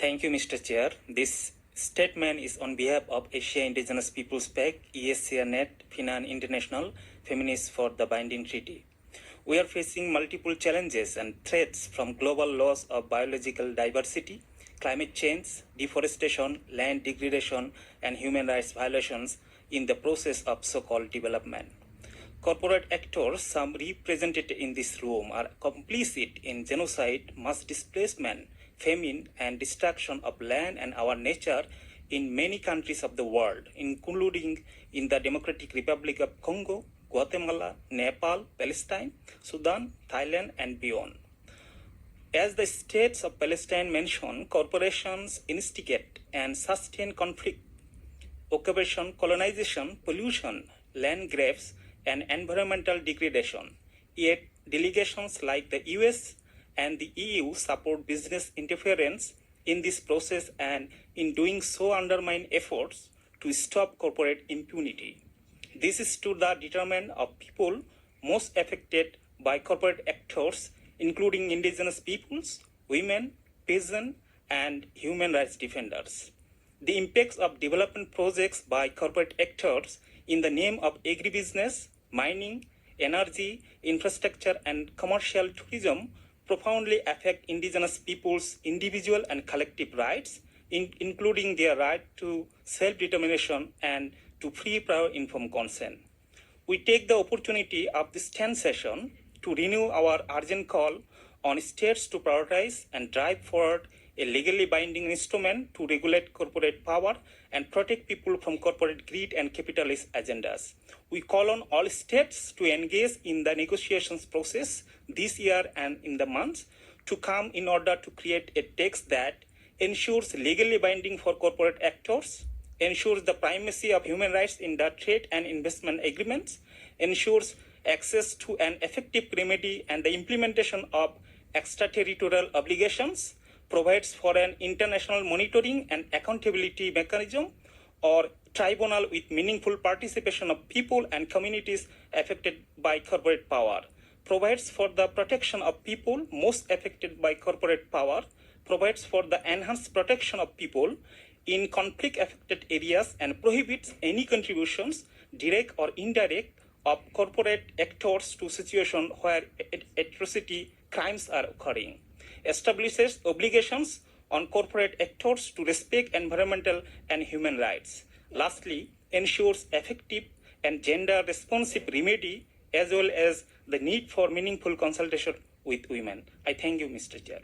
Thank you, Mr. Chair. This statement is on behalf of Asia Indigenous Peoples Pact, ESCR-Net, FIAN International, Feminists for the Binding Treaty. We are facing multiple challenges and threats from global loss of biological diversity, climate change, deforestation, land degradation, and human rights violations in the process of so-called development. Corporate actors, some represented in this room, are complicit in genocide, mass displacement, famine, and destruction of land and our nature in many countries of the world, including in the Democratic Republic of Congo, Guatemala, Nepal, Palestine, Sudan, Thailand, and beyond. As the states of Palestine mention, corporations instigate and sustain conflict, occupation, colonization, pollution, land grabs, and environmental degradation. Yet, delegations like the US and the EU support business interference in this process and in doing so undermine efforts to stop corporate impunity. This is to the detriment of people most affected by corporate actors, including indigenous peoples, women, peasants, and human rights defenders. The impacts of development projects by corporate actors in the name of agribusiness, mining, energy, infrastructure, and commercial tourism profoundly affect indigenous peoples' individual and collective rights, including their right to self-determination and to free, prior, informed consent. We take the opportunity of this 10th session to renew our urgent call on states to prioritize and drive forward a legally binding instrument to regulate corporate power and protect people from corporate greed and capitalist agendas. We call on all states to engage in the negotiations process this year and in the months to come in order to create a text that ensures legally binding for corporate actors, ensures the primacy of human rights in the trade and investment agreements, ensures access to an effective remedy and the implementation of extraterritorial obligations, provides for an international monitoring and accountability mechanism or tribunal with meaningful participation of people and communities affected by corporate power, provides for the protection of people most affected by corporate power, provides for the enhanced protection of people in conflict-affected areas, and prohibits any contributions, direct or indirect, of corporate actors to situations where atrocity crimes are occurring, establishes obligations on corporate actors to respect environmental and human rights. Lastly, ensures effective and gender-responsive remedy as well as the need for meaningful consultation with women. I thank you, Mr. Chair.